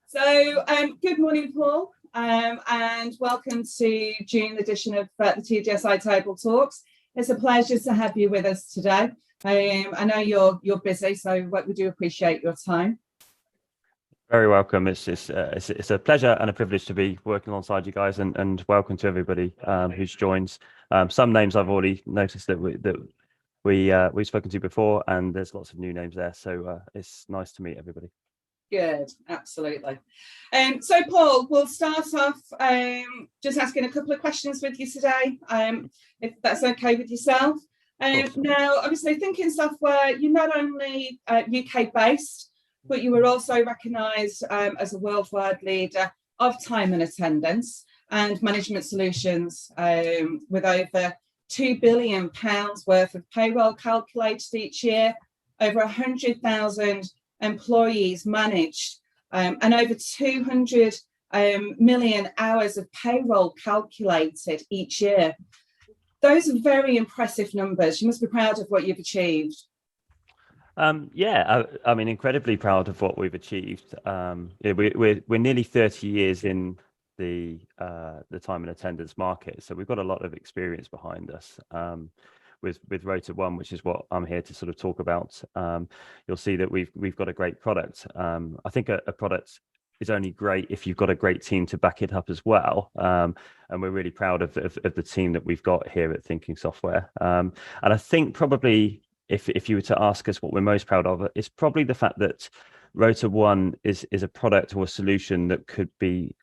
So, good morning, Paul, and welcome to June edition of the TDSi Table Talks. It's a pleasure to have you with us today. I know you're busy, so we do appreciate your time. Very welcome. It's a pleasure and a privilege to be working alongside you guys, and welcome to everybody who's joined. Some names I've already noticed that we've spoken to before, and there's lots of new names there. So it's nice to meet everybody. Good, absolutely. So Paul, we'll start off just asking a couple of questions with you today, if that's okay with yourself. Now, obviously, Thinking Software, you're not only UK based, but you were also recognised as a worldwide leader of time and attendance and management solutions, with over £2 billion worth of payroll calculated each year, over 100,000 employees managed, and over 200 million hours of payroll calculated each year. Those are very impressive numbers. You must be proud of what you've achieved. Yeah, I mean, incredibly proud of what we've achieved. We're nearly 30 years in the time and attendance market, so we've got a lot of experience behind us. With RotaOne, which is what I'm here to sort of talk about, you'll see that we've got a great product. I think a product is only great if you've got a great team to back it up as well. And we're really proud of the team that we've got here at Thinking Software. And I think probably if you were to ask us what we're most proud of, it's probably the fact that RotaOne is a product or a solution that could be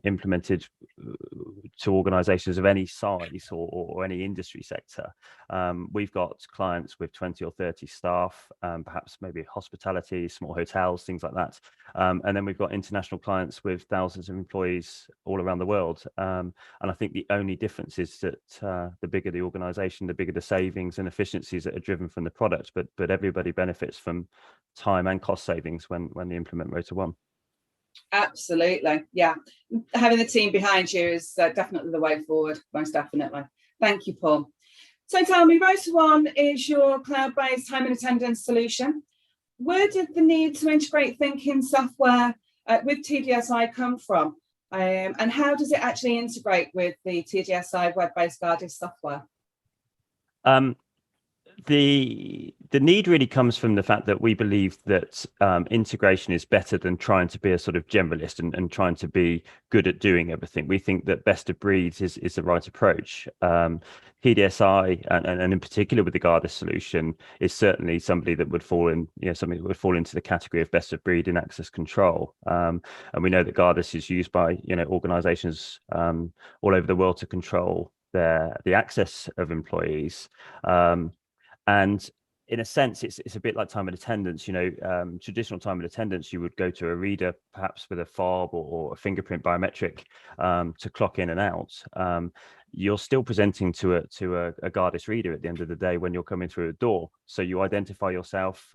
implemented to organizations of any size or any industry sector. We've got clients with 20 or 30 staff, perhaps maybe hospitality, small hotels, things like that. And then we've got international clients with thousands of employees all around the world. And I think the only difference is that the bigger the organization, the bigger the savings and efficiencies that are driven from the product, but everybody benefits from time and cost savings when they implement RotaOne. Absolutely, yeah. Having the team behind you is definitely the way forward, most definitely. Thank you, Paul. So tell me, RotaOne is your cloud-based time and attendance solution. Where did the need to integrate Thinking Software with TDSi come from? And how does it actually integrate with the TDSi web-based GARDiS software? The need really comes from the fact that we believe that integration is better than trying to be a sort of generalist and trying to be good at doing everything. We think that best of breeds is the right approach. TDSi and in particular with the GARDiS solution is certainly somebody that would fall in, something that would fall into the category of best of breed in access control. And we know that GARDiS is used by organizations all over the world to control the access of employees. And in a sense, it's a bit like time and attendance. Traditional time and attendance, you would go to a reader, perhaps with a fob or a fingerprint biometric to clock in and out. You're still presenting to a GARDiS reader at the end of the day when you're coming through a door. So you identify yourself,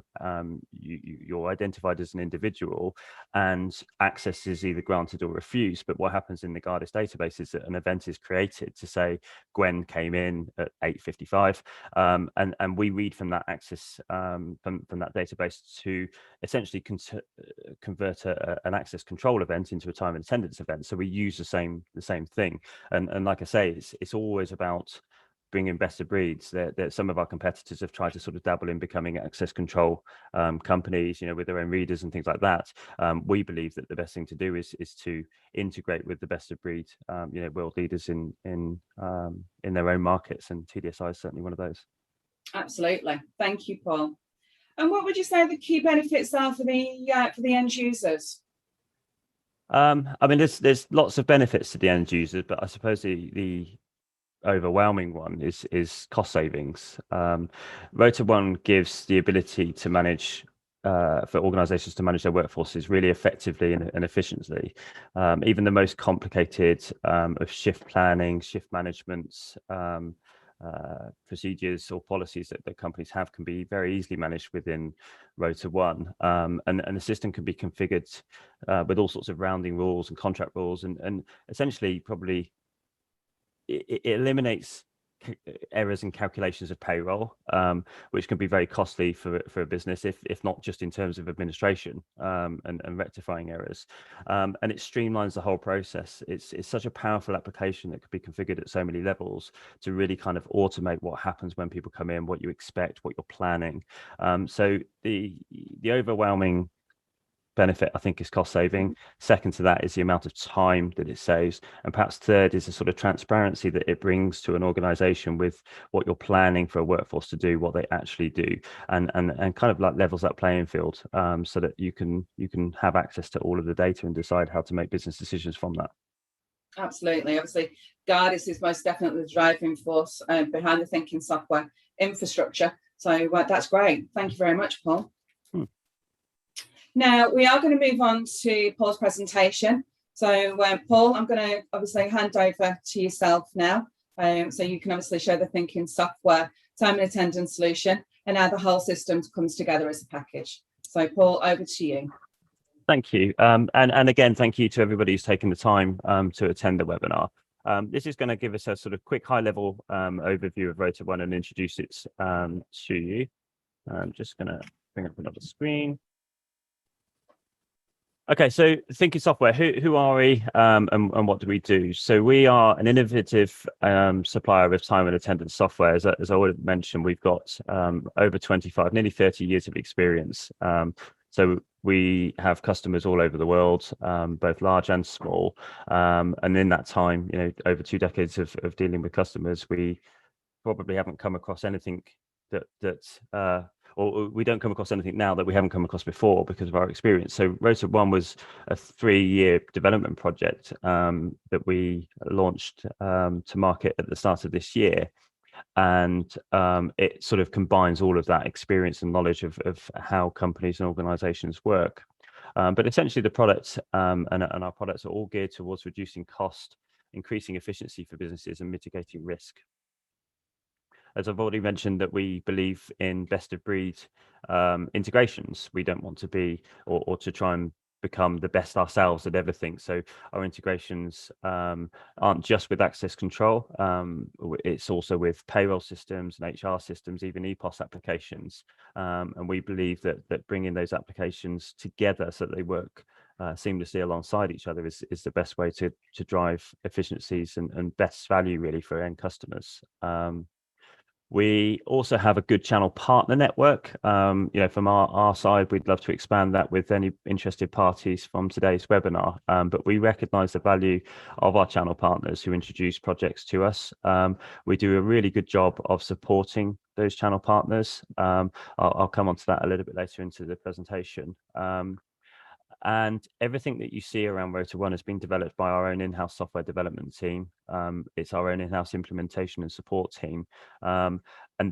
you're identified as an individual, and access is either granted or refused. But what happens in the GARDiS database is that an event is created to say Gwen came in at 8:55, and we read from that access from that database to essentially convert an access control event into a time and attendance event. So we use the same thing, and like I say, it's always about bringing best of breeds. That some of our competitors have tried to sort of dabble in becoming access control companies, with their own readers and things like that. We believe that the best thing to do is to integrate with the best of breed, world leaders in their own markets, and TDSi is certainly one of those. Absolutely, thank you, Paul. And what would you say the key benefits are for the end users? I mean, there's lots of benefits to the end users, but I suppose the overwhelming one is cost savings. RotaOne gives the ability to manage for organizations to manage their workforces really effectively and efficiently. Even the most complicated of shift planning, shift management, procedures or policies that companies have can be very easily managed within RotaOne, and the system can be configured with all sorts of rounding rules and contract rules, and essentially probably it eliminates errors in calculations of payroll, which can be very costly for a business, if not just in terms of administration, and rectifying errors. And it streamlines the whole process. It's such a powerful application that could be configured at so many levels to really kind of automate what happens when people come in, what you expect, what you're planning. So the overwhelming benefit, I think, is cost saving. Second to that is the amount of time that it saves, and perhaps third is the sort of transparency that it brings to an organization with what you're planning for a workforce to do, what they actually do, and kind of like levels that playing field, so that you can have access to all of the data and decide how to make business decisions from that. Absolutely. Obviously, GARDiS is most definitely the driving force behind the Thinking Software infrastructure. So that's great. Thank you very much, Paul. Now, we are going to move on to Paul's presentation. So, Paul, I'm going to obviously hand over to yourself now. So you can obviously show the Thinking Software time and attendance solution and how the whole system comes together as a package. So, Paul, over to you. Thank you. And again, thank you to everybody who's taken the time to attend the webinar. This is going to give us a sort of quick high-level overview of RotaOne and introduce it to you. I'm just going to bring up another screen. Okay, so Thinking Software, who are we and what do we do? So we are an innovative supplier of time and attendance software. As I already mentioned, we've got over 25, nearly 30 years of experience. So we have customers all over the world, both large and small. And in that time, over 2 decades of dealing with customers, we probably haven't come across anything or we don't come across anything now that we haven't come across before because of our experience. So RotaOne was a 3-year development project that we launched to market at the start of this year. And it sort of combines all of that experience and knowledge of how companies and organizations work. But essentially the products and our products are all geared towards reducing cost, increasing efficiency for businesses and mitigating risk. As I've already mentioned, that we believe in best of breed integrations. We don't want to be or to try and become the best ourselves at everything. So our integrations aren't just with access control. It's also with payroll systems and HR systems, even EPOS applications. And we believe that bringing those applications together so that they work seamlessly alongside each other is the best way to drive efficiencies and best value really for end customers. We also have a good channel partner network. From our side, we'd love to expand that with any interested parties from today's webinar. But we recognize the value of our channel partners who introduce projects to us. We do a really good job of supporting those channel partners. I'll come on to that a little bit later into the presentation. And everything that you see around RotaOne has been developed by our own in-house software development team. It's our own in-house implementation and support team. And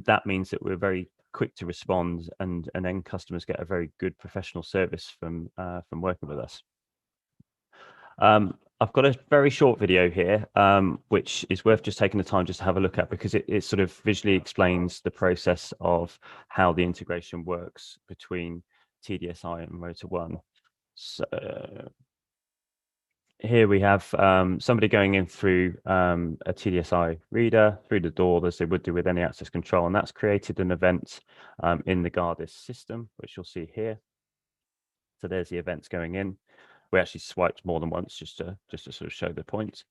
that means that we're very quick to respond and end customers get a very good professional service from working with us. I've got a very short video here, which is worth just taking the time just to have a look at because it sort of visually explains the process of how the integration works between TDSi and RotaOne. So here we have somebody going in through a TDSi reader through the door as they would do with any access control, and that's created an event in the GARDiS system, which you'll see here. So there's the events going in. We actually swiped more than once just to sort of show the point.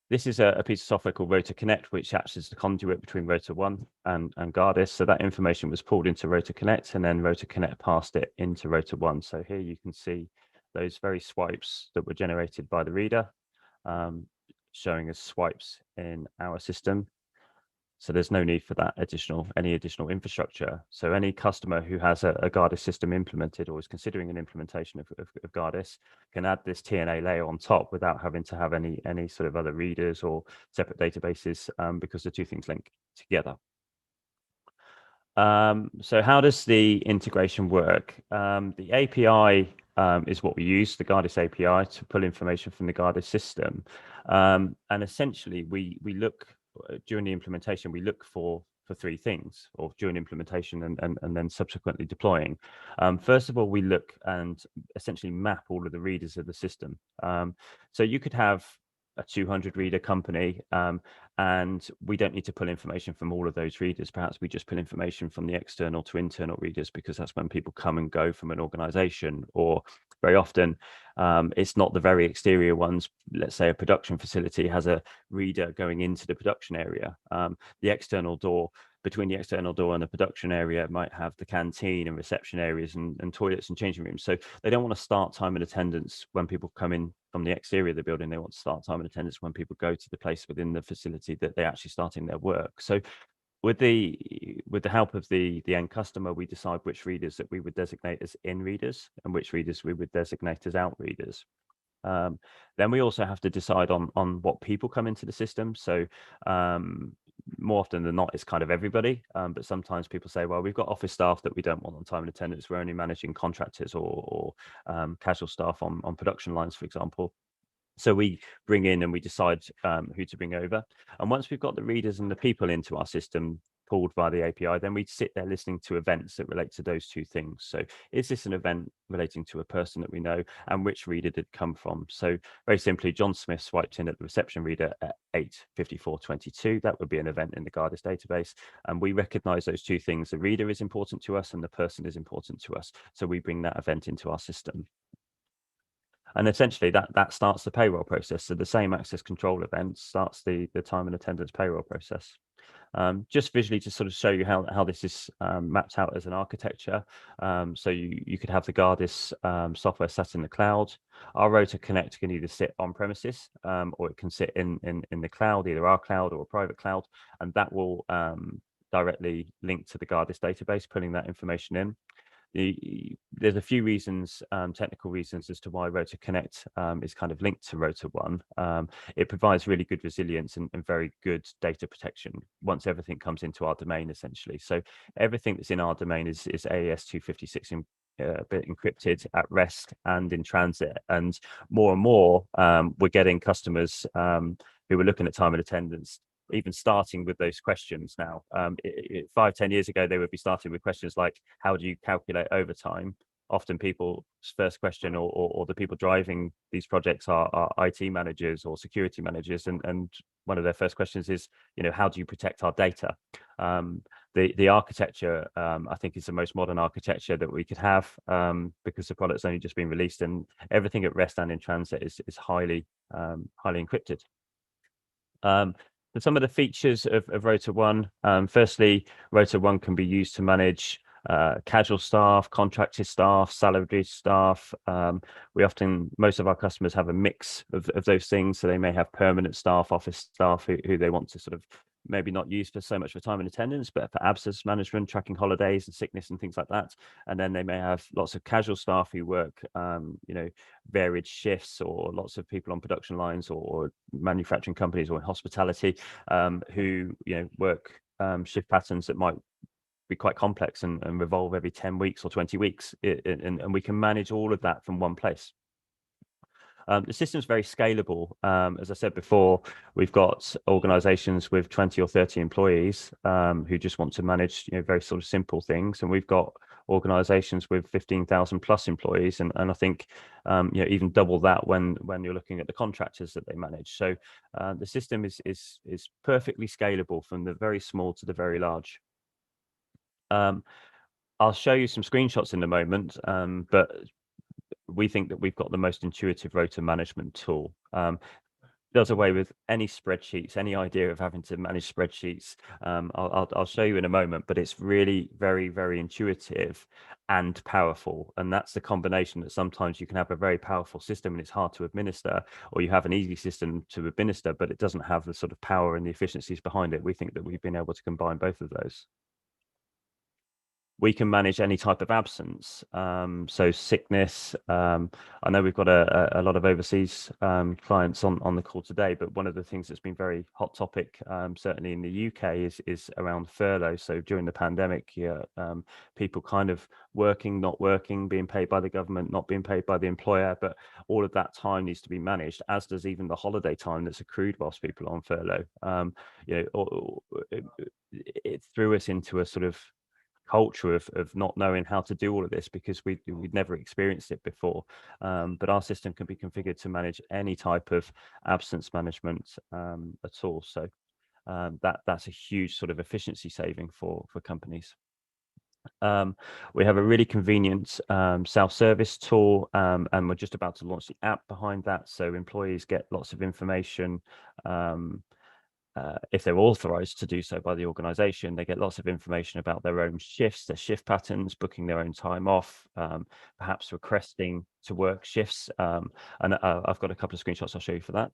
This is a piece of software called RotaConnect, which acts as the conduit between RotaOne and GARDiS. So that information was pulled into RotaConnect, and then RotaConnect passed it into RotaOne. So here you can see those very swipes that were generated by the reader, showing as swipes in our system. So there's no need for that any additional infrastructure. So any customer who has a GARDiS system implemented or is considering an implementation of GARDiS can add this TNA layer on top without having to have any sort of other readers or separate databases because the two things link together. So how does the integration work? The API is what we use, the GARDiS API, to pull information from the GARDiS system. And essentially, we look during the implementation, we look for 3 things, or during implementation and then subsequently deploying. First of all, we look and essentially map all of the readers of the system. So you could have a 200 reader company and we don't need to pull information from all of those readers. Perhaps we just pull information from the external to internal readers, because that's when people come and go from an organization, or very often it's not the very exterior ones. Let's say a production facility has a reader going into the production area. The external door, between the external door and the production area, might have the canteen and reception areas and toilets and changing rooms. So they don't want to start time and attendance when people come in from the exterior of the building. They want to start time and attendance when people go to the place within the facility that they're actually starting their work. So with the help of the end customer, we decide which readers that we would designate as in readers and which readers we would designate as out readers. Then we also have to decide on what people come into the system. So more often than not, it's kind of everybody. But sometimes people say, well, we've got office staff that we don't want on time and attendance. We're only managing contractors or casual staff on production lines, for example. So we bring in and we decide who to bring over. And once we've got the readers and the people into our system pulled via the API, then we sit there listening to events that relate to those two things. So is this an event relating to a person that we know, and which reader did it come from? So very simply, John Smith swiped in at the reception reader at 8:54:22. That would be an event in the GARDiS database. And we recognize those two things. The reader is important to us and the person is important to us. So we bring that event into our system. And essentially that starts the payroll process. So the same access control event starts the time and attendance payroll process. Just visually to sort of show you how this is mapped out as an architecture. So you could have the GARDiS software sat in the cloud. Our Rota Connect can either sit on premises or it can sit in the cloud, either our cloud or a private cloud, and that will directly link to the GARDiS database, pulling that information in. There's a few reasons, technical reasons, as to why Rota Connect is kind of linked to RotaOne. It provides really good resilience and very good data protection once everything comes into our domain, essentially. So everything that's in our domain is AES 256 bit encrypted at rest and in transit. And more we're getting customers who are looking at time and attendance even starting with those questions now. 5-10 years ago, they would be starting with questions like, how do you calculate overtime? Often people's first question, or the people driving these projects are IT managers or security managers, and one of their first questions is, how do you protect our data? The architecture, I think, is the most modern architecture that we could have, because the product's only just been released, and everything at rest and in transit is highly encrypted. Some of the features of RotaOne, firstly, RotaOne can be used to manage casual staff, contracted staff, salaried staff. Most of our customers have a mix of those things. So they may have permanent staff, office staff who they want to sort of maybe not use for so much for time and attendance, but for absence management, tracking holidays and sickness and things like that. And then they may have lots of casual staff who work, varied shifts, or lots of people on production lines or manufacturing companies or in hospitality who, work shift patterns that might be quite complex and revolve every 10 weeks or 20 weeks. And we can manage all of that from one place. The system is very scalable. As I said before, we've got organizations with 20 or 30 employees who just want to manage very sort of simple things. And we've got organizations with 15,000 plus employees. And I think even double that when you're looking at the contractors that they manage. So the system is perfectly scalable from the very small to the very large. I'll show you some screenshots in a moment, but we think that we've got the most intuitive rota management tool. Does away with any spreadsheets, any idea of having to manage spreadsheets. I'll show you in a moment, but it's really very, very intuitive and powerful. And that's the combination that sometimes you can have a very powerful system and it's hard to administer, or you have an easy system to administer, but it doesn't have the sort of power and the efficiencies behind it. We think that we've been able to combine both of those. We can manage any type of absence, so sickness. I know we've got a lot of overseas clients on the call today, but one of the things that's been very hot topic, certainly in the UK, is around furlough. So during the pandemic, people kind of working, not working, being paid by the government, not being paid by the employer, but all of that time needs to be managed, as does even the holiday time that's accrued whilst people are on furlough. It threw us into a sort of culture of not knowing how to do all of this, because we'd never experienced it before. But our system can be configured to manage any type of absence management at all. So that's a huge sort of efficiency saving for companies. We have a really convenient self-service tool, and we're just about to launch the app behind that, so employees get lots of information. If they're authorized to do so by the organization, they get lots of information about their own shifts, their shift patterns, booking their own time off, perhaps requesting to work shifts. And I've got a couple of screenshots I'll show you for that.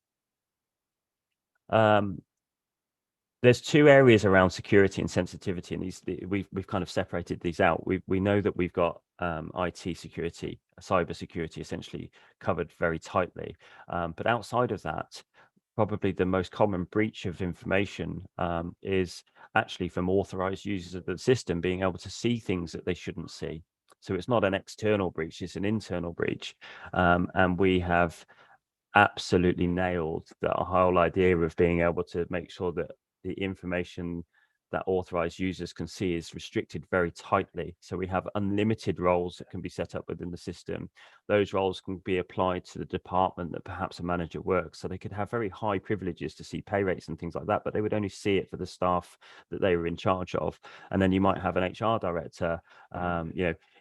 There's two areas around security and sensitivity, and we've kind of separated these out. We know that we've got IT security, cyber security, essentially covered very tightly. But outside of that, probably the most common breach of information is actually from authorized users of the system being able to see things that they shouldn't see. So it's not an external breach, it's an internal breach. And we have absolutely nailed the whole idea of being able to make sure that the information that authorized users can see is restricted very tightly. So we have unlimited roles that can be set up within the system. Those roles can be applied to the department that perhaps a manager works. So they could have very high privileges to see pay rates and things like that, but they would only see it for the staff that they were in charge of. And then you might have an HR director,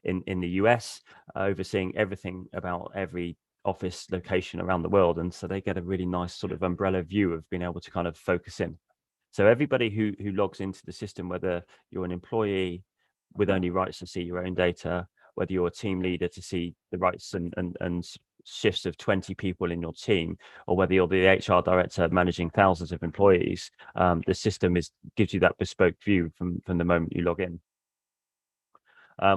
in the US overseeing everything about every office location around the world. And so they get a really nice sort of umbrella view of being able to kind of focus in. So everybody who logs into the system, whether you're an employee with only rights to see your own data, whether you're a team leader to see the rights and shifts of 20 people in your team, or whether you're the HR director managing thousands of employees, the system gives you that bespoke view from the moment you log in.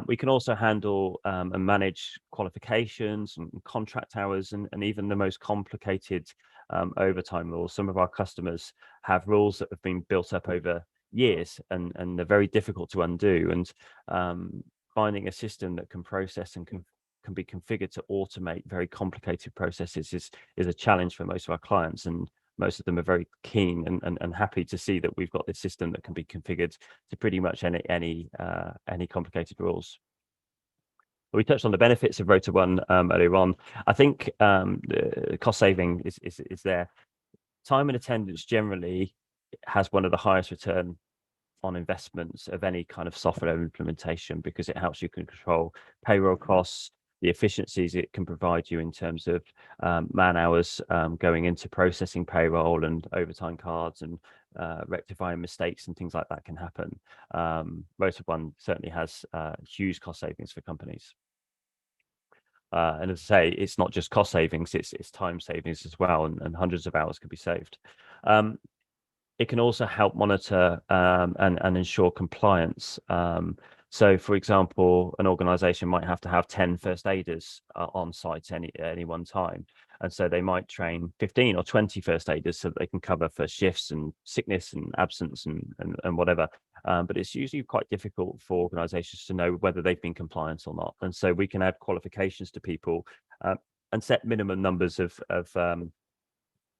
We can also handle and manage qualifications and contract hours and even the most complicated overtime rules. Some of our customers have rules that have been built up over years and they're very difficult to undo. And finding a system that can process and can be configured to automate very complicated processes is a challenge for most of our clients. And most of them are very keen and happy to see that we've got this system that can be configured to pretty much any complicated rules. We touched on the benefits of RotaOne earlier on. I think the cost saving is there. Time and attendance generally has one of the highest return on investments of any kind of software implementation, because it helps you control payroll costs, the efficiencies it can provide you in terms of man hours going into processing payroll and overtime cards and rectifying mistakes and things like that can happen. RotaOne certainly has huge cost savings for companies. And as I say, it's not just cost savings, it's time savings as well, and hundreds of hours can be saved. It can also help monitor and ensure compliance. So, for example, an organization might have to have 10 first aiders on site at any one time. And so they might train 15 or 20 first aiders so that they can cover for shifts and sickness and absence and whatever. But it's usually quite difficult for organizations to know whether they've been compliant or not. And so we can add qualifications to people and set minimum numbers of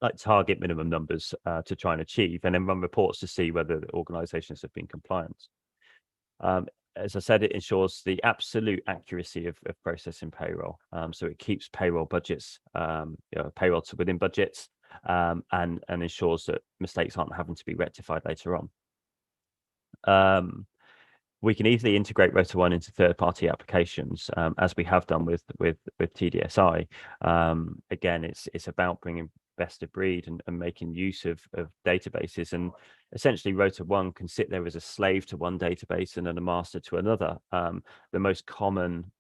like target minimum numbers to try and achieve, and then run reports to see whether the organizations have been compliant. As I said, it ensures the absolute accuracy of processing payroll. So it keeps payroll budgets, payroll within budgets, and ensures that mistakes aren't having to be rectified later on. We can easily integrate RotaOne into third-party applications, as we have done with TDSi. Again, it's about bringing best of breed and making use of databases, and essentially RotaOne can sit there as a slave to one database and then a master to another. The most common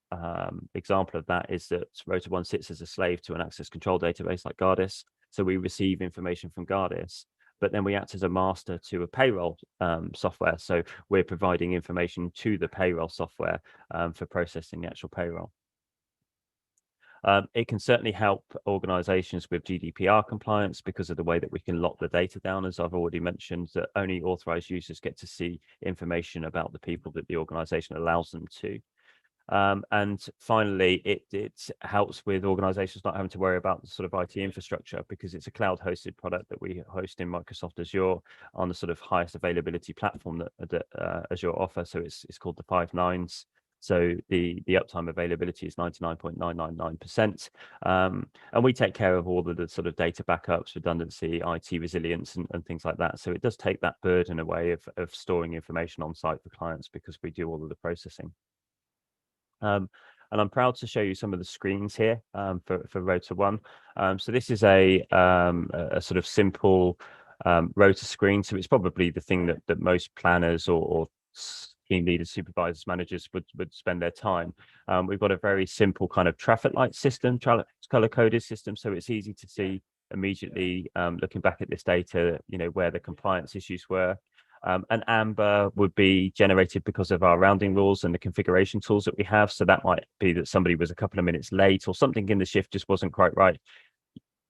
example of that is that RotaOne sits as a slave to an access control database like GARDiS. So we receive information from GARDiS, but then we act as a master to a payroll software. So we're providing information to the payroll software for processing the actual payroll. It can certainly help organizations with GDPR compliance because of the way that we can lock the data down, as I've already mentioned, that only authorized users get to see information about the people that the organization allows them to. And finally, it helps with organizations not having to worry about the sort of IT infrastructure, because it's a cloud hosted product that we host in Microsoft Azure on the sort of highest availability platform that Azure offer. So it's called the 5 nines. So the uptime availability is 99.999%. And we take care of all of the sort of data backups, redundancy, IT resilience, and things like that. So it does take that burden away of storing information on site for clients, because we do all of the processing. And I'm proud to show you some of the screens here for RotaOne. So this is a sort of simple Rota screen. So it's probably the thing that most planners or team leaders, supervisors, managers would spend their time. We've got a very simple kind of traffic light system, color coded system, so it's easy to see immediately, looking back at this data, where the compliance issues were. An amber would be generated because of our rounding rules and the configuration tools that we have. So that might be that somebody was a couple of minutes late, or something in the shift just wasn't quite right.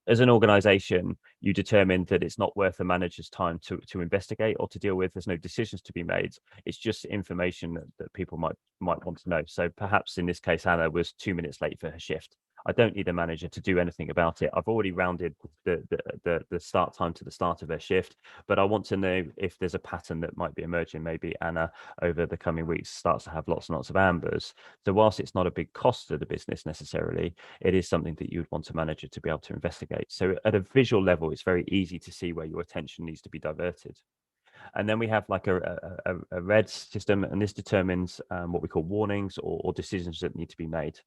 As an organization, you determine that it's not worth the manager's time to investigate or to deal with. There's no decisions to be made. It's just information that people might want to know. So perhaps in this case, Anna was 2 minutes late for her shift. I don't need a manager to do anything about it. I've already rounded the start time to the start of their shift, but I want to know if there's a pattern that might be emerging. Maybe Anna, over the coming weeks, starts to have lots and lots of ambers. So whilst it's not a big cost to the business necessarily, it is something that you would want a manager to be able to investigate. So at a visual level, it's very easy to see where your attention needs to be diverted. And then we have like a red system, and this determines what we call warnings or decisions that need to be made.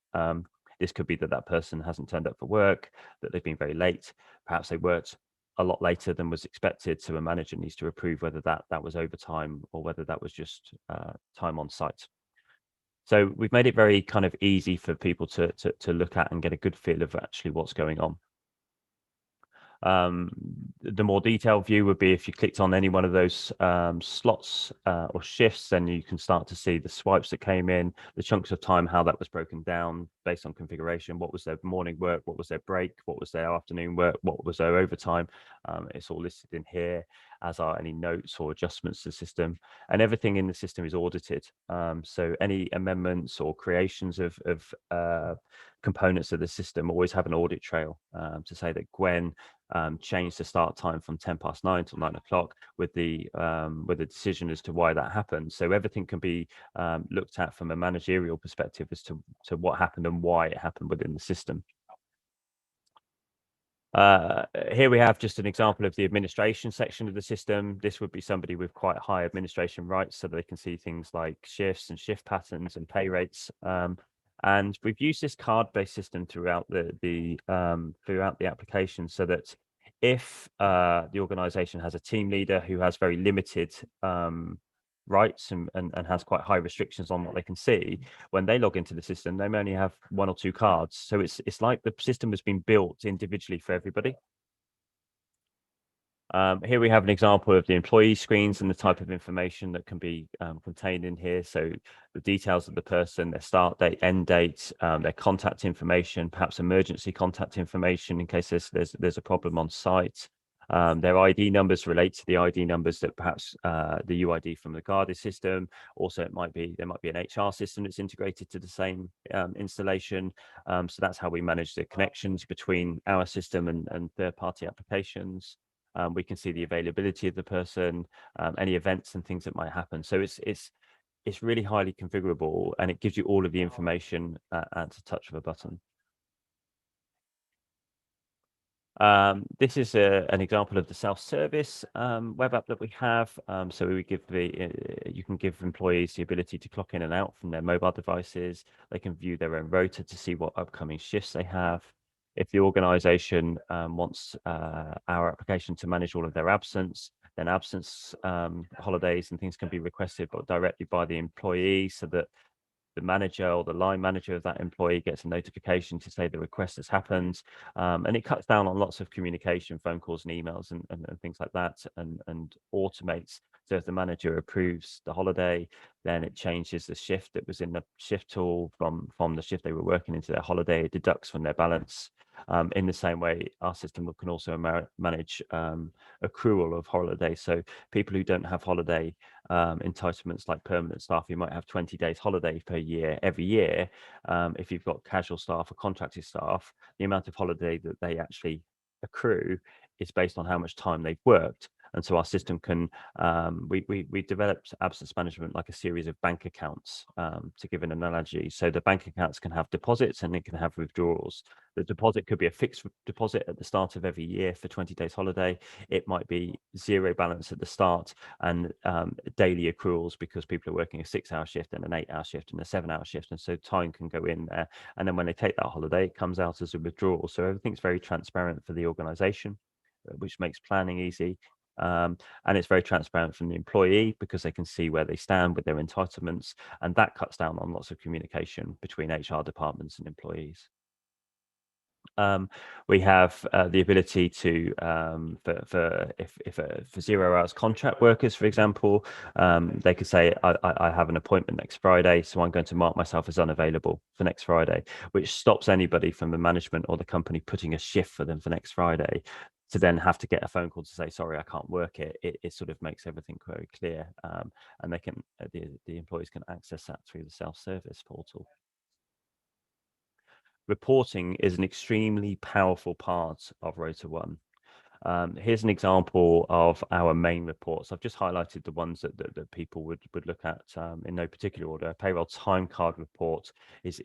This could be that person hasn't turned up for work, that they've been very late. Perhaps they worked a lot later than was expected. So a manager needs to approve whether that was overtime or whether that was just time on site. So we've made it very kind of easy for people to look at and get a good feel of actually what's going on. The more detailed view would be if you clicked on any one of those slots or shifts, then you can start to see the swipes that came in, the chunks of time, how that was broken down based on configuration. What was their morning work? What was their break? What was their afternoon work? What was their overtime? It's all listed in here, as are any notes or adjustments to the system. And everything in the system is audited. So any amendments or creations of components of the system always have an audit trail to say that Gwen changed the start time from 9:10 till 9 o'clock with the decision as to why that happened. So everything can be looked at from a managerial perspective as to what happened and why it happened within the system. Here we have just an example of the administration section of the system. This would be somebody with quite high administration rights, so they can see things like shifts and shift patterns and pay rates. And we've used this card-based system throughout the application, so that if the organization has a team leader who has very limited rights and has quite high restrictions on what they can see, when they log into the system, they may only have 1 or 2 cards. So it's like the system has been built individually for everybody. Here we have an example of the employee screens and the type of information that can be contained in here. So the details of the person, their start date, end date, their contact information, perhaps emergency contact information in case there's a problem on site. Their ID numbers relate to the ID numbers that perhaps the UID from the GARDiS system. Also, there might be an HR system that's integrated to the same installation. So that's how we manage the connections between our system and third-party applications. We can see the availability of the person, any events and things that might happen. So it's really highly configurable, and it gives you all of the information at the touch of a button. This is an example of the self-service web app that we have. So we give you can give employees the ability to clock in and out from their mobile devices. They can view their own rota to see what upcoming shifts they have. If the organization wants our application to manage all of their absence, then absence holidays and things can be requested directly by the employee, so that the manager or the line manager of that employee gets a notification to say the request has happened. And it cuts down on lots of communication, phone calls and emails and things like that, and automates. So if the manager approves the holiday, then it changes the shift that was in the shift tool from the shift they were working into their holiday. It deducts from their balance. In the same way, our system can also manage accrual of holiday. So people who don't have holiday entitlements, like permanent staff, you might have 20 days holiday per year every year. If you've got casual staff or contracted staff, the amount of holiday that they actually accrue is based on how much time they've worked. And so our system can, we developed absence management like a series of bank accounts, to give an analogy. So the bank accounts can have deposits and it can have withdrawals. The deposit could be a fixed deposit at the start of every year for 20 days holiday. It might be zero balance at the start and daily accruals because people are working a 6-hour shift and an 8-hour shift and a 7-hour shift. And so time can go in there. And then when they take that holiday, it comes out as a withdrawal. So everything's very transparent for the organization, which makes planning easy. And it's very transparent from the employee because they can see where they stand with their entitlements. And that cuts down on lots of communication between HR departments and employees. We have the ability to, for 0 hours contract workers, for example, they could say, I have an appointment next Friday, so I'm going to mark myself as unavailable for next Friday, which stops anybody from the management or the company putting a shift for them for next Friday to then have to get a phone call to say, sorry, I can't work it. It sort of makes everything very clear. And they can, the employees can access that through the self-service portal. Reporting is an extremely powerful part of RotaOne. Here's an example of our main reports. I've just highlighted the ones that people would look at in no particular order. A payroll time card report is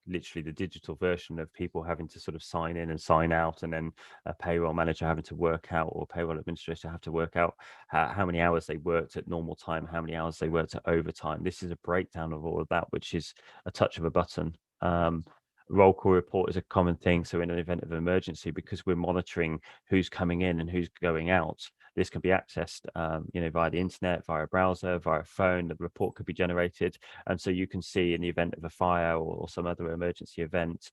literally the digital version of people having to sort of sign in and sign out, and then a payroll manager having to work out, or payroll administrator have to work out how many hours they worked at normal time, how many hours they worked at overtime. This is a breakdown of all of that, which is a touch of a button. Roll call report is a common thing. So in an event of emergency, because we're monitoring who's coming in and who's going out, this can be accessed, via the internet, via a browser, via a phone. The report could be generated, and so you can see in the event of a fire or some other emergency event,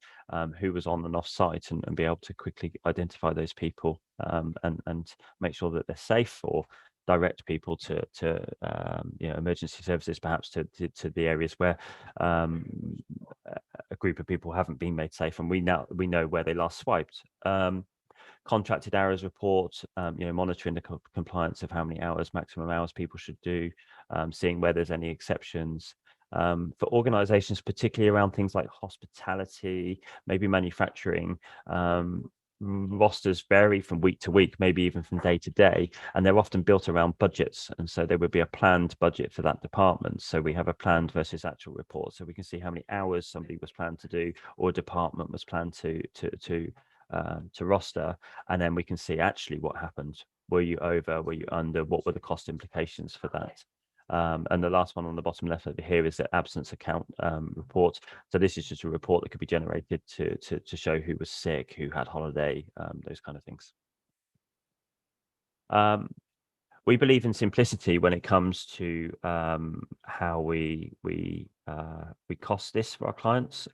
who was on and off site, and be able to quickly identify those people, and make sure that they're safe, or direct people to emergency services, perhaps to the areas where a group of people haven't been made safe, and we know where they last swiped. Contracted hours report, monitoring the compliance of how many hours, maximum hours people should do, seeing where there's any exceptions. For organizations, particularly around things like hospitality, maybe manufacturing, rosters vary from week to week, maybe even from day to day, and they're often built around budgets. And so there would be a planned budget for that department. So we have a planned versus actual report, so we can see how many hours somebody was planned to do, or a department was planned to roster, and then we can see actually what happened. Were you over? Were you under? What were the cost implications for that? And the last one on the bottom left over here is the absence account report. So this is just a report that could be generated to show who was sick, who had holiday, those kind of things. We believe in simplicity when it comes to how we cost this for our clients.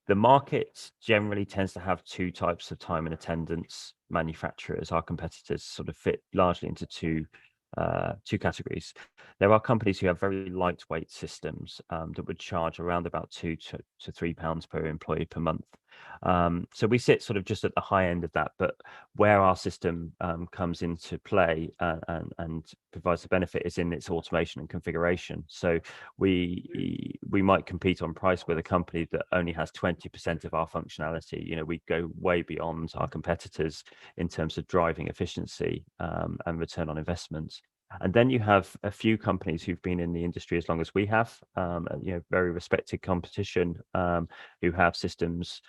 The market generally tends to have two types of time and attendance manufacturers. Our competitors sort of fit largely into two categories. There are companies who have very lightweight systems that would charge around about £2 to £3 per employee per month. So we sit sort of just at the high end of that, but where our system comes into play and provides the benefit is in its automation and configuration. So we might compete on price with a company that only has 20% of our functionality. We go way beyond our competitors in terms of driving efficiency and return on investment. And then you have a few companies who've been in the industry as long as we have, very respected competition, who have systems,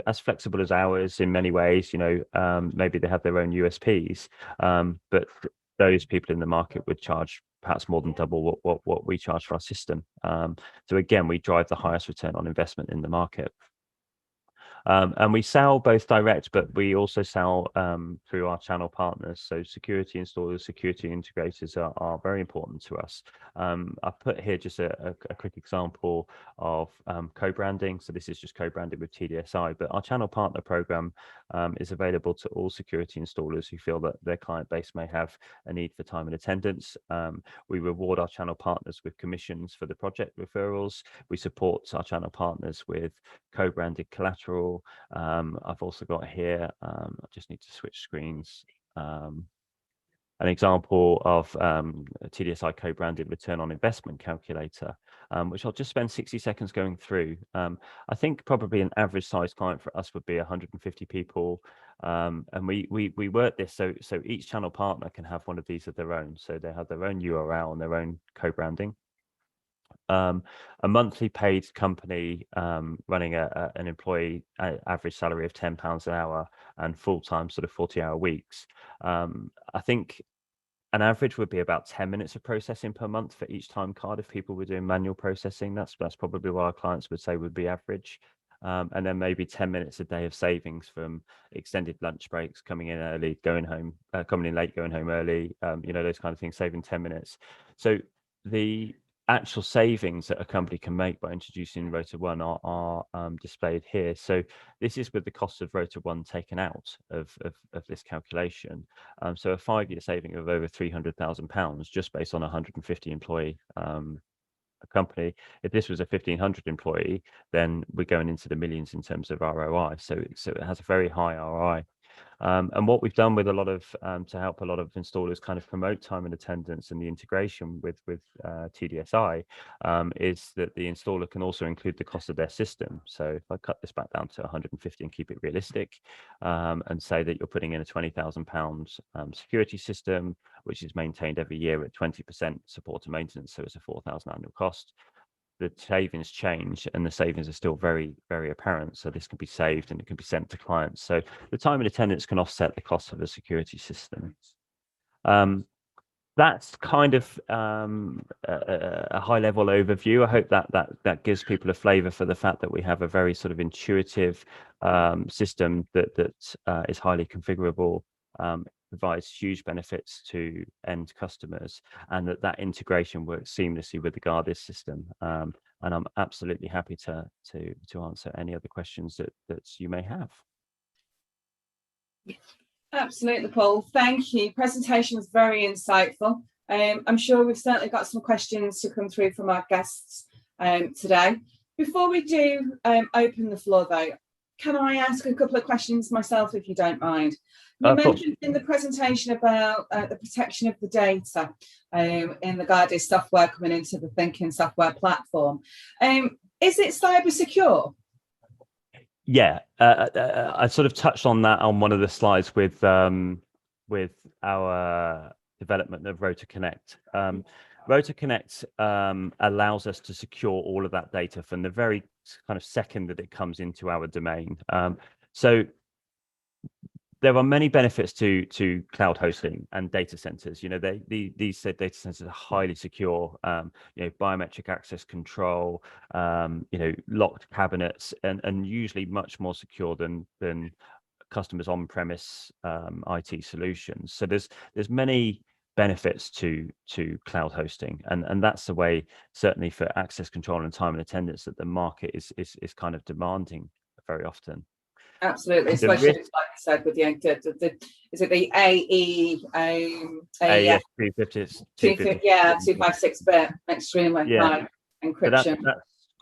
as flexible as ours in many ways. Maybe they have their own USPs, but those people in the market would charge perhaps more than double what we charge for our system. So again, we drive the highest return on investment in the market. And we sell both direct, but we also sell through our channel partners. So security installers, security integrators are very important to us. I've put here just a quick example of co-branding. So this is just co-branded with TDSi, but our channel partner program is available to all security installers who feel that their client base may have a need for time and attendance. We reward our channel partners with commissions for the project referrals. We support our channel partners with co-branded collateral. I've also got here, I just need to switch screens. an example of a TDSi co-branded return on investment calculator, which I'll just spend 60 seconds going through. I think probably an average size client for us would be 150 people. And we work this so each channel partner can have one of these of their own. So they have their own URL and their own co-branding. A monthly paid company running an employee average salary of £10 an hour and full-time sort of 40-hour weeks. I think an average would be about 10 minutes of processing per month for each time card. If people were doing manual processing, that's probably what our clients would say would be average. And then maybe 10 minutes a day of savings from extended lunch breaks, coming in early, going home, coming in late, going home early, those kind of things, saving 10 minutes. So the actual savings that a company can make by introducing RotaOne are displayed here. So this is with the cost of RotaOne taken out of this calculation. So a 5-year saving of over £300,000 just based on 150 employee a company. If this was a 1,500 employee, then we're going into the millions in terms of ROI. So it has a very high ROI. And what we've done with a lot of to help a lot of installers kind of promote time and attendance and the integration with TDSi is that the installer can also include the cost of their system. So if I cut this back down to 150 and keep it realistic, and say that you're putting in a £20,000 security system, which is maintained every year at 20% support and maintenance, so it's a £4,000 annual cost. The savings change and the savings are still very, very apparent. So this can be saved and it can be sent to clients. So the time and attendance can offset the cost of a security system. That's kind of a high level overview. I hope that gives people a flavor for the fact that we have a very sort of intuitive system that is highly configurable, provides huge benefits to end customers, and that integration works seamlessly with the GARDiS system. And I'm absolutely happy to answer any other questions that you may have. Absolutely, Paul. Thank you. Presentation was very insightful. I'm sure we've certainly got some questions to come through from our guests today. Before we do open the floor, though, can I ask a couple of questions myself, if you don't mind? You mentioned in the presentation about the protection of the data in the GARDiS software coming into the Thinking Software platform. Is it cyber secure? Yeah, I sort of touched on that on one of the slides with our development of RotaConnect. RotaConnect allows us to secure all of that data from the very kind of second that it comes into our domain. So there are many benefits to cloud hosting and data centers. These data centers are highly secure. Biometric access control, locked cabinets, and usually much more secure than customers on-premise IT solutions. So there's many benefits to cloud hosting, and that's the way, certainly for access control and time and attendance, that the market is kind of demanding very often. Absolutely, especially like I said with the is it the AE AES 250, yeah, 256-bit extremely high encryption. So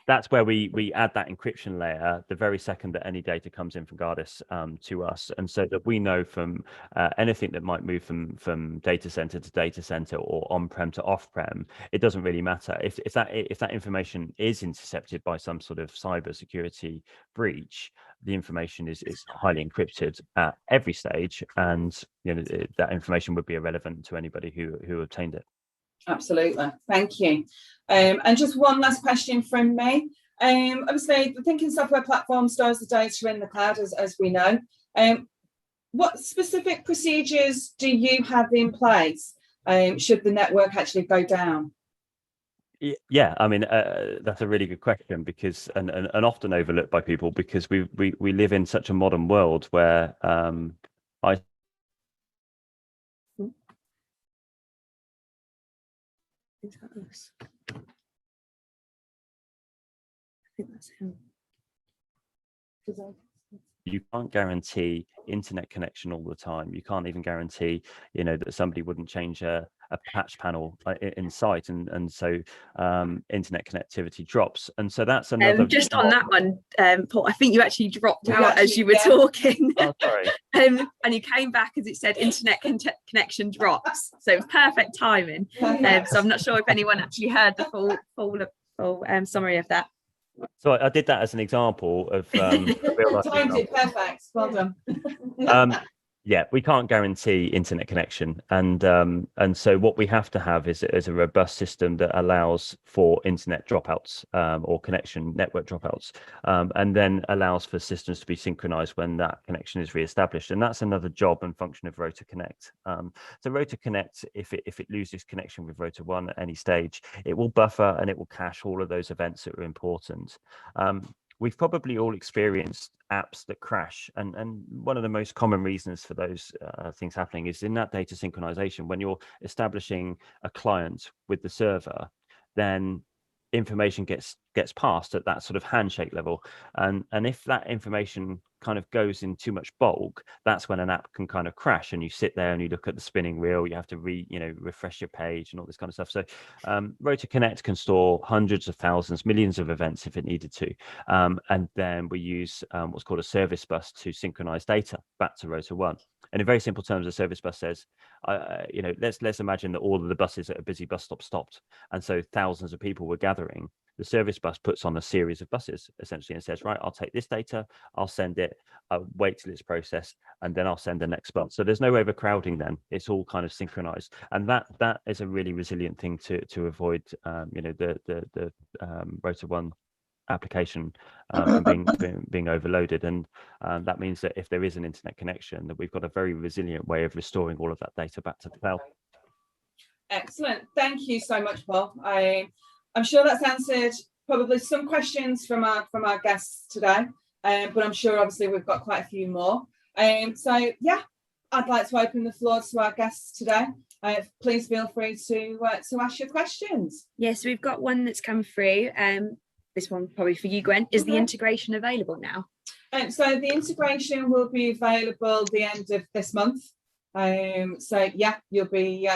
that's where we add that encryption layer the very second that any data comes in from GARDiS to us, and so that we know from anything that might move from data center to data center or on-prem to off-prem, it doesn't really matter. If that information is intercepted by some sort of cyber security breach, the information is highly encrypted at every stage, and that information would be irrelevant to anybody who obtained it. Absolutely, thank you. And just one last question from me. Obviously, the Thinking Software platform stores the data in the cloud, as we know. What specific procedures do you have in place should the network actually go down? Yeah, I mean, that's a really good question, because and often overlooked by people, because we live in such a modern world where I think that's him. You can't guarantee internet connection all the time. You can't even guarantee, that somebody wouldn't change a patch panel in sight, and so internet connectivity drops. And so that's another just on that one, Paul, I think you actually dropped out as you were talking. Oh, sorry. And you came back as it said internet connection drops, so it was perfect timing. So I'm not sure if anyone actually heard the full summary of that. So I did that as an example of real life. Timed it perfect. Well done. Yeah, we can't guarantee internet connection, and so what we have to have is a robust system that allows for internet dropouts or connection network dropouts, and then allows for systems to be synchronized when that connection is reestablished. And that's another job and function of RotaConnect. So RotaConnect, if it loses connection with RotaOne at any stage, it will buffer and it will cache all of those events that are important. We've probably all experienced apps that crash, and one of the most common reasons for those things happening is in that data synchronization. When you're establishing a client with the server, then information gets passed at that sort of handshake level, and if that information kind of goes in too much bulk, that's when an app can kind of crash, and you sit there and you look at the spinning wheel, you have to refresh your page and all this kind of stuff. So RotaConnect can store hundreds of thousands, millions of events if it needed to, and then we use what's called a service bus to synchronize data back to RotaOne. And in very simple terms, a service bus says, let's imagine that all of the buses at a busy bus stop stopped, and so thousands of people were gathering. The service bus puts on a series of buses essentially and says, right, I'll take this data, I'll send it, I'll wait till it's processed, and then I'll send the next bus. So there's no overcrowding then. It's all kind of synchronized. And that is a really resilient thing to avoid, the RotaOne application being overloaded. And that means that if there is an internet connection, that we've got a very resilient way of restoring all of that data back to the cloud. Excellent. Thank you so much, Paul. I'm sure that's answered probably some questions from our guests today, but I'm sure obviously we've got quite a few more. So yeah, I'd like to open the floor to our guests today. Please feel free to ask your questions. Yes, we've got one that's come through. This one probably for you, Gwen. Is the integration available now? So the integration will be available at the end of this month. So yeah, you'll be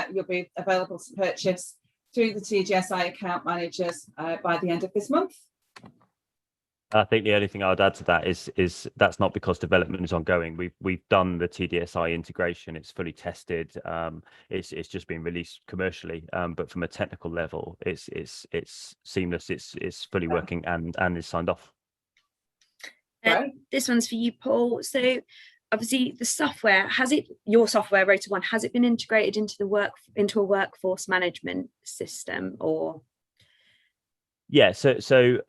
available to purchase through the TDSi account managers by the end of this month. I think the only thing I would add to that is that's not because development is ongoing. We've done the TDSi integration. It's fully tested. It's just been released commercially. But from a technical level, it's seamless. It's fully working and is signed off. This one's for you, Paul. So obviously the software, your software RotaOne, has it been integrated into a workforce management system or? Yeah, so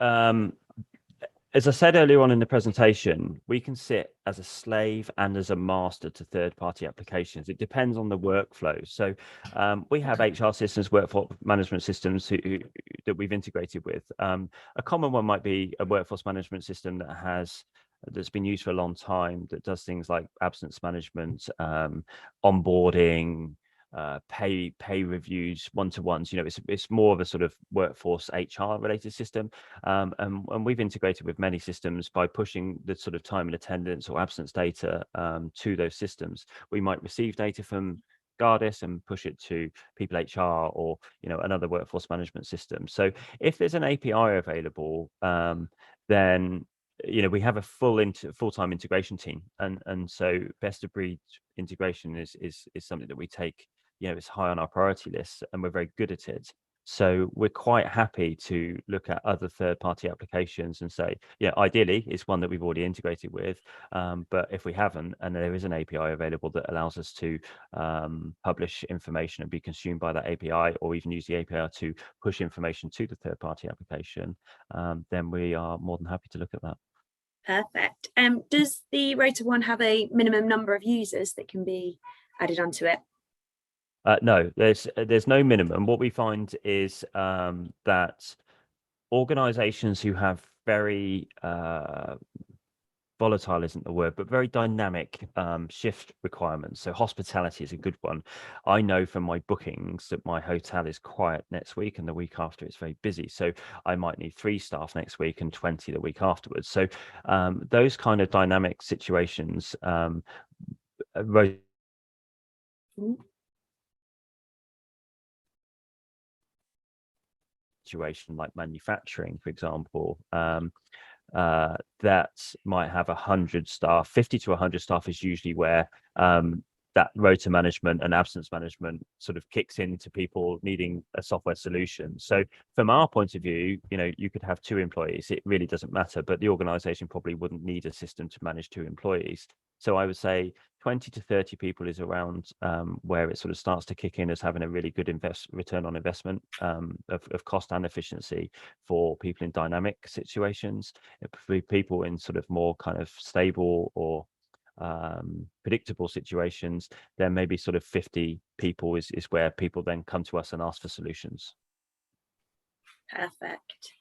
as I said earlier on in the presentation, we can sit as a slave and as a master to third-party applications. It depends on the workflow. So we have HR systems, workforce management systems that we've integrated with. A common one might be a workforce management system that's been used for a long time, that does things like absence management, onboarding, pay reviews, one-to-ones. It's more of a sort of workforce HR related system, and we've integrated with many systems by pushing the sort of time and attendance or absence data to those systems. We might receive data from GARDiS and push it to people HR or another workforce management system. So if there's an API available, then we have a full-time integration team, and so best of breed integration is something that we take, it's high on our priority list, and we're very good at it. So we're quite happy to look at other third-party applications and say, ideally it's one that we've already integrated with, but if we haven't, and there is an API available that allows us to publish information and be consumed by that API, or even use the API to push information to the third-party application, then we are more than happy to look at that. Perfect. Does the RotaOne have a minimum number of users that can be added onto it? No, there's no minimum. What we find is that organizations who have very volatile isn't the word, but very dynamic shift requirements. So hospitality is a good one. I know from my bookings that my hotel is quiet next week, and the week after it's very busy. So I might need 3 staff next week and 20 the week afterwards. So those kind of dynamic situations, situation like manufacturing, for example, that might have 100 staff. 50 to 100 staff is usually where that rota management and absence management sort of kicks into people needing a software solution. So from our point of view, you could have 2 employees. It really doesn't matter, but the organization probably wouldn't need a system to manage 2 employees. So I would say 20 to 30 people is around where it sort of starts to kick in as having a really good return on investment of cost and efficiency for people in dynamic situations. For people in sort of more kind of stable or predictable situations, then maybe sort of 50 people is where people then come to us and ask for solutions. Perfect.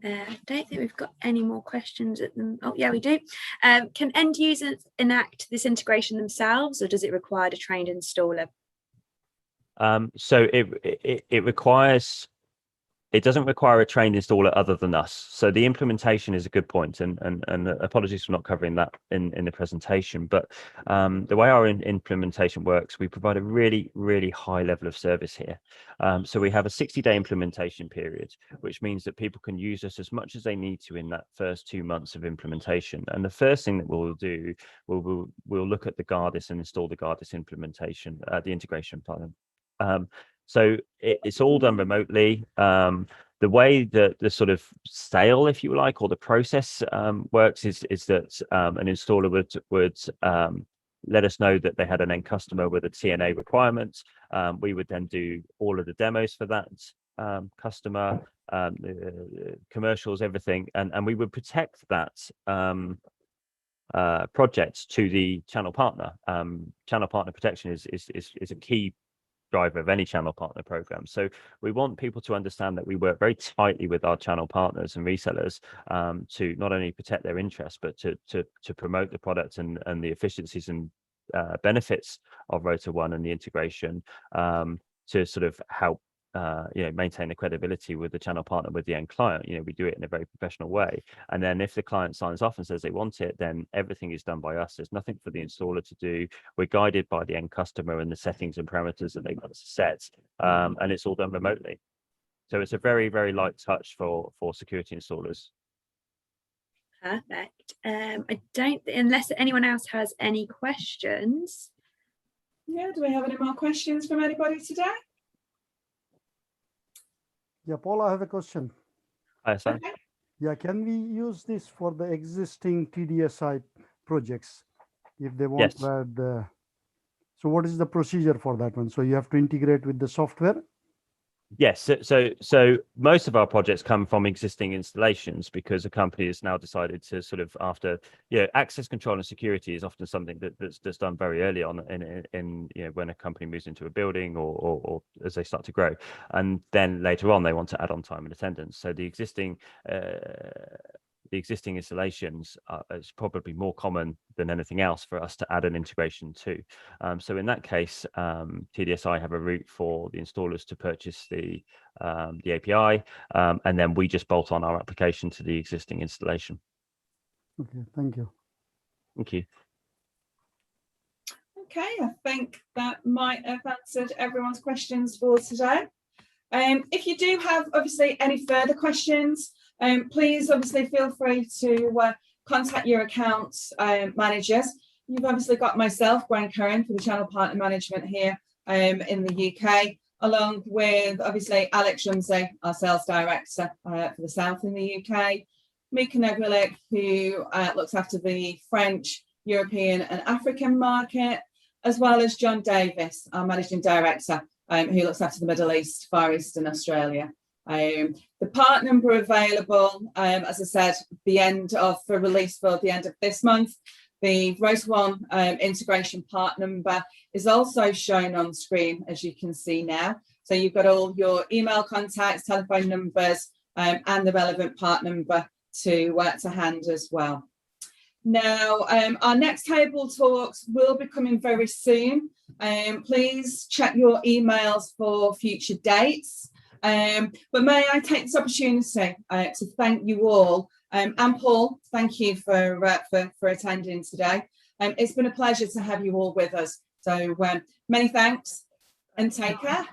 I don't think we've got any more questions at them. Oh yeah, we do. Can end users enact this integration themselves, or does it require a trained installer? So it requires. It doesn't require a trained installer other than us. So the implementation is a good point, and apologies for not covering that in the presentation. But the way our implementation works, we provide a really, really high level of service here. So we have a 60-day implementation period, which means that people can use us as much as they need to in that first 2 months of implementation. And the first thing that we'll do, we'll look at the GARDiS and install the GARDiS implementation, the integration plan. So it's all done remotely. The way that the sort of sale, if you like, or the process works is that an installer would let us know that they had an end customer with a TNA requirement. We would then do all of the demos for that customer, the commercials, everything, and we would protect that project to the channel partner. Channel partner protection is a key driver of any channel partner program. So we want people to understand that we work very tightly with our channel partners and resellers to not only protect their interests, but to promote the product and the efficiencies and benefits of RotaOne and the integration to sort of help maintain the credibility with the channel partner, with the end client. We do it in a very professional way. And then if the client signs off and says they want it, then everything is done by us. There's nothing for the installer to do. We're guided by the end customer and the settings and parameters that they want to set. And it's all done remotely. So it's a very, very light touch for security installers. Perfect. I don't, unless anyone else has any questions. Yeah, do we have any more questions from anybody today? Yeah, Paul, I have a question. Hi, Sam. Okay. Yeah, can we use this for the existing TDSi projects if they want to add? So what is the procedure for that one? So you have to integrate with the software? Yes, so most of our projects come from existing installations because a company has now decided to sort of access control and security is often something that's done very early on in when a company moves into a building or as they start to grow, and then later on they want to add on time and attendance. So the existing installations is probably more common than anything else for us to add an integration to. So in that case, TDSi have a route for the installers to purchase the API, and then we just bolt on our application to the existing installation. Okay, thank you. Thank you. Okay, I think that might have answered everyone's questions for today. If you do have obviously any further questions, please obviously feel free to contact your accounts managers. You've obviously got myself, Gwen Curran, for the channel partner management here in the UK, along with obviously Alex Rumsey, our sales director for the South in the UK, Mika Negulik, who looks after the French, European and African market, as well as John Davis, our managing director, who looks after the Middle East, Far East and Australia. The part number available, as I said, for release for the end of this month. The RotaOne integration part number is also shown on screen, as you can see now. So you've got all your email contacts, telephone numbers, and the relevant part number to hand as well. Now, our next table talks will be coming very soon. Please check your emails for future dates. But may I take this opportunity to thank you all, and Paul, thank you for attending today. It's been a pleasure to have you all with us. So many thanks and take care.